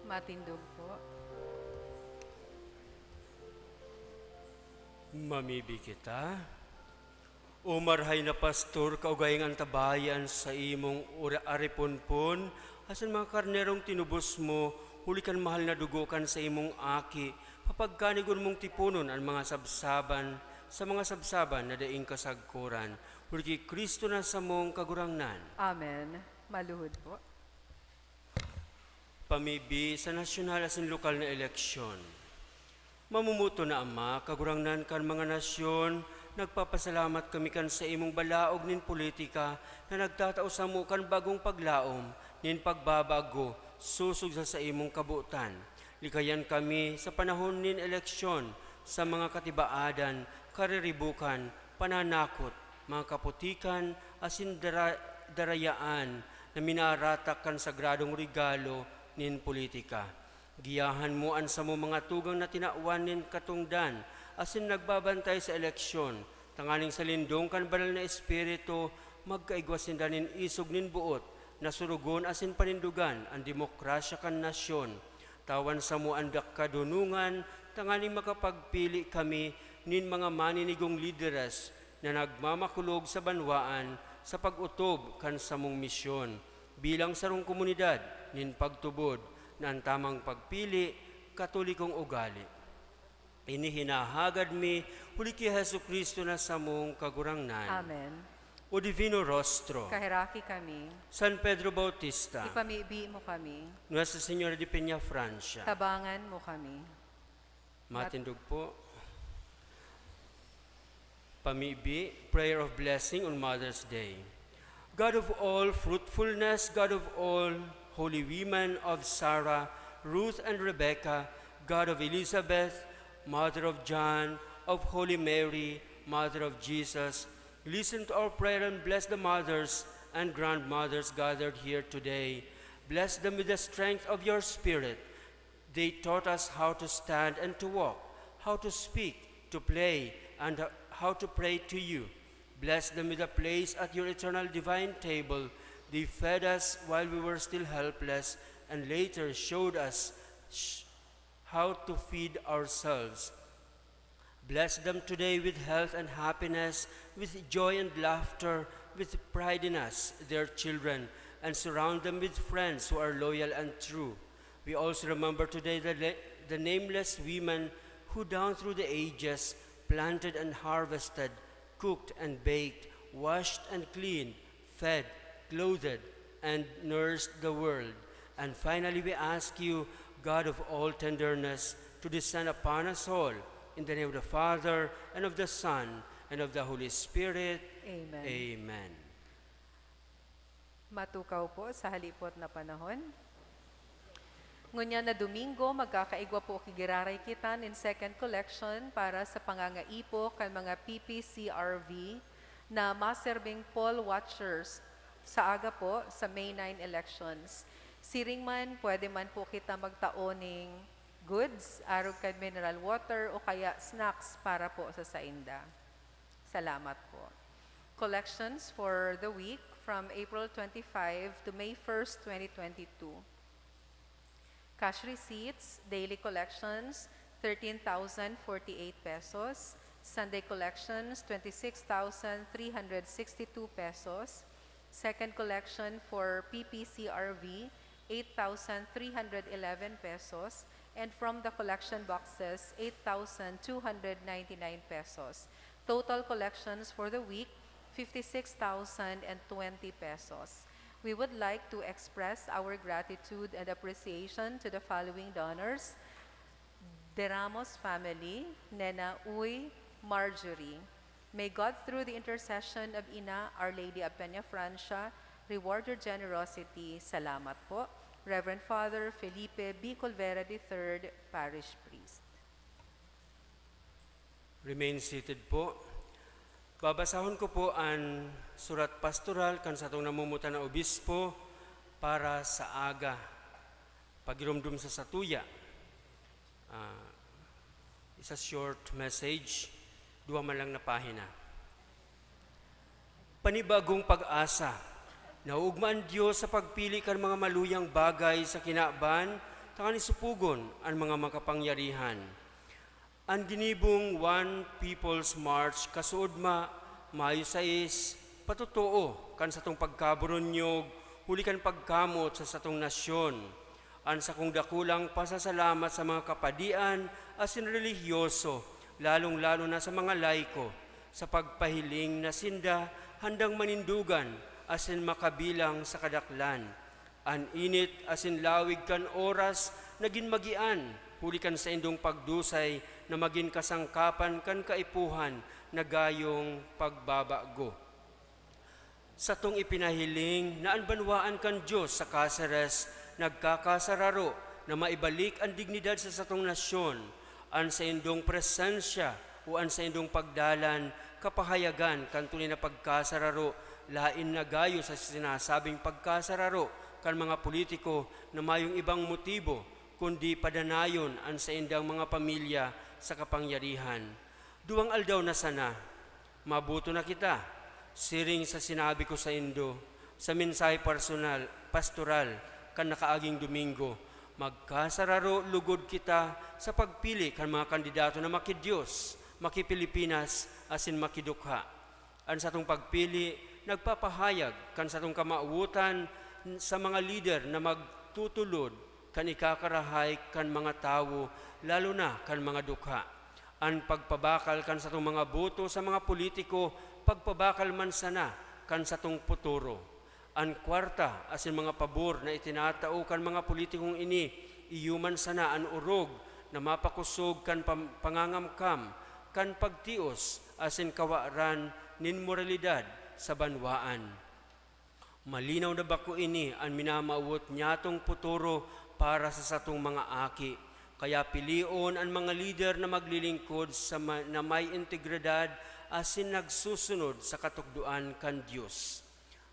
Matindog po. Mamibi kita. Umarhay na pastor, kaugayang antabayan sa imong ariponpon, asan mga karnerong tinubos mo, hulikan mahal na dugukan sa imong aki, papagkanigon mong tipunon ang mga sabsaban, sa mga sabsaban na daing kasagkuran, huli Kristo na sa mong kagurangnan. Amen. Maluhod po. Pamibi sa nasyonal asin lokal na eleksyon. Mamumuto na Ama, kagurangnan kan mga nasyon, nagpapasalamat kami kan sa imong balaog nin politika na nagtatao sa mo kan bagong paglaom nin pagbabago susug sa imong kabutan. Likayan kami sa panahon nin eleksyon sa mga katibaadan, kariribukan, pananakot, mga kaputikan, asin darayaan na minaratak kan sagradong regalo nin politika. Giyahan mo an sa mo mga tugang na tinauan nin katungdan, asin nagbabantay sa eleksyon, tanganing sa lindong kan banal na espiritu, magkaigwasin danin isog nin buot, nasurugon asin panindugan ang demokrasya kan nasyon. Tawan sa mo andak kadunungan, tanganing makapagpili kami nin mga maninigong lideres na nagmamakulog sa banwaan sa pag-utob kan sa mong misyon. Bilang sarong komunidad nin pagtubod na ang tamang pagpili, katolikong ugali. Inihinahagad mi, huli ki Hesu Kristo na sa mong kagurangnan. Amen. O Divino Rostro, Kahiraki kami. San Pedro Bautista, Ipamibi mo kami. Nuestra Señora de Peña Francia, Tabangan mo kami. matindog po. Pamibi, prayer of blessing on Mother's Day. God of all fruitfulness, God of all holy women of Sarah, Ruth and Rebecca, God of Elizabeth, Mother of John, of Holy Mary, Mother of Jesus, listen to our prayer and bless the mothers and grandmothers gathered here today. Bless them with the strength of your Spirit. They taught us how to stand and to walk, how to speak, to play, and how to pray to you. Bless them with a place at your eternal divine table. They fed us while we were still helpless, and later showed us how to feed ourselves. Bless them today with health and happiness, with joy and laughter, with pride in us, their children, and surround them with friends who are loyal and true. We also remember today the nameless women who down through the ages planted and harvested, cooked and baked, washed and cleaned, fed, clothed, and nursed the world. And finally we ask you, God of all tenderness, to descend upon us all, in the name of the Father, and of the Son, and of the Holy Spirit. Amen. Amen. Matukaw po sa halipot na panahon. Ngunya na Domingo, magkakaigwa po kigiraray kita in second collection para sa pangangaipo kan mga PPCRV na maserbing poll watchers sa aga po sa May 9 elections. Siring man, pwede man po kita magtaoning goods, arog kay mineral water o kaya snacks para po sa sainda. Salamat po. Collections for the week from April 25 to May 1st, 2022. Cash receipts, daily collections, 13,048 pesos. Sunday collections, 26,362 pesos. Second collection for PPCRV, 8,311 pesos. And from the collection boxes, 8,299 pesos. Total collections for the week, 56,020 pesos. We would like to express our gratitude and appreciation to the following donors: De Ramos family, Nena Uy, Marjorie. May God, through the intercession of Ina, Our Lady of Peña Francia, reward your generosity. Salamat po. Reverend Father Felipe B. Colvera III, Parish Priest. Remain seated po. Babasahon ko po ang surat pastoral kan sa itong namumutan na obispo para sa aga. Pagirumdum sa satuya. Isa short message, 2 man lang na pahina. Panibagong pag-asa. Nauugmaan Diyos sa pagpili kan mga maluyang bagay sa kinaban, tangani supugon ang mga makapangyarihan. Ang ginibong One People's March kasuod Mayo 6, patutuo kan satong pagkaburonyog, huli kan pagkamot sa satong nasyon. Ang sakong dakulang pasasalamat sa mga kapadian asin relihiyoso, lalong-lalo na sa mga laiko, sa pagpahiling na sinda handang manindugan asin makabilang sa kadaklan. An init asin lawig kan oras naging magian, huli kan sa indong pagdusay na maging kasangkapan kan kaipuhan na gayong pagbabago. Sa tong ipinahiling na anbanwaan kan Diyos sa Caceres, nagkakasararo na maibalik ang dignidad sa satong nasyon, an sa indong presensya o an sa indong pagdalan, kapahayagan kan tunay na pagkasararo, lain na gayo sa sinasabing pagkasararo kan mga politiko na mayong ibang motibo, kundi padanayon ang sa indang mga pamilya sa kapangyarihan. Duwang aldaw na sana, mabuto na kita, siring sa sinabi ko sa indo, sa mensahe personal, pastoral, kan nakaaging Domingo, magkasararo lugod kita sa pagpili kan mga kandidato na makidiyos, makipilipinas, asin makidukha. Ang satong pagpili, nagpapahayag kan satong kamauutan sa mga lider na magtutulod kan ikakarahay kan mga tao, lalo na kan mga dukha. Ang pagpabakal kan satong mga boto sa mga politiko, pagpabakal man sana kan satong puturo. Ang kwarta asin mga pabor na itinatao kan mga politikong ini, iyuman sana ang urog na mapakusog kan pangangamkam, kan pagtios asin kawaran nin moralidad sa banwaan. Malinaw na bako ini ang minamawot niyatong puturo para sa satong mga aki. Kaya pilion ang mga lider na maglilingkod na may integridad asin nagsusunod sa katukduan kan Diyos.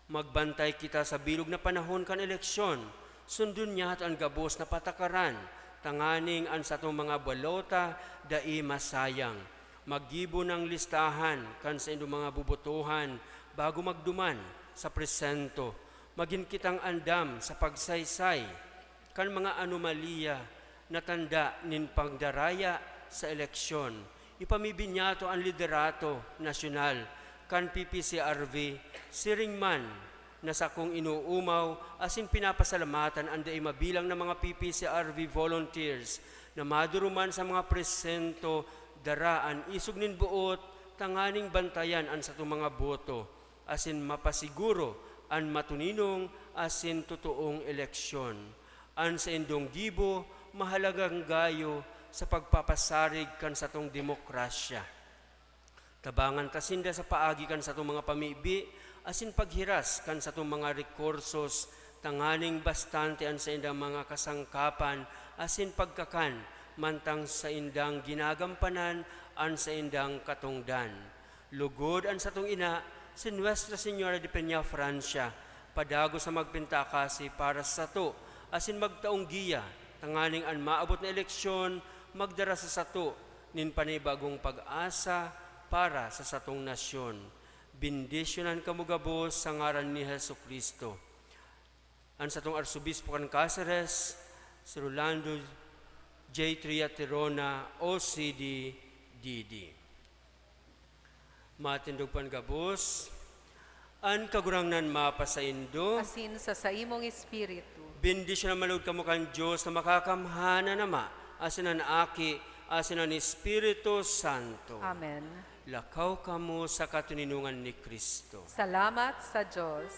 Magbantay kita sa bilog na panahon kan eleksyon, sundun niya ang gabos na patakaran, tanganing ang satong mga balota dai masayang. Maggibo ng listahan kan sa indong mga bubutuhan bago magduman sa presento, maging kitang andam sa pagsaysay kan mga anomalya na tanda nin pagdaraya sa eleksyon. Ipamibinyato ang liderato nasyonal kan PPCRV, siring man na sakong inuumaw asin pinapasalamatan ang daay mabilang ng mga PPCRV volunteers na maduruman sa mga presento daraan isog nin buot tanganing bantayan ang satong mga boto asin mapasiguro an matuninong asin totoong eleksyon. An sa indong gibo, mahalagang gayo sa pagpapasarig kan satong demokrasya. Tabangan tasinda sa paagi kan satong mga pamibi, asin paghiras kan satong mga rekursos, tanganing bastante an sa indang mga kasangkapan, asin pagkakan, mantang sa indang ginagampanan, an sa indang katungdan. Lugod an satong ina, si Nuestra Señora de Peña, Francia, padago sa magpintakasi para sa sato, asin magtaong giya, tanganing an maabot na eleksyon, magdara sa sato, nin panibagong pag-asa para sa satong nasyon. Bindisyonan kamugabos sa ngaran ni Hesu Kristo. Ang satong Arsobispo kan Caceres, si Rolando J. Triaterona, OCD, DD. Matindog pan gabos, an kagurangnan mapasaindo, Asin sa saimong espiritu. bendisyon na malugod kamo kan Diyos na makakamhana nama, asin ang aki, asin ang Espiritu Santo. Amen. Lakaw kamo sa katuninungan ni Kristo. Salamat sa Diyos.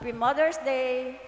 Happy Mother's Day!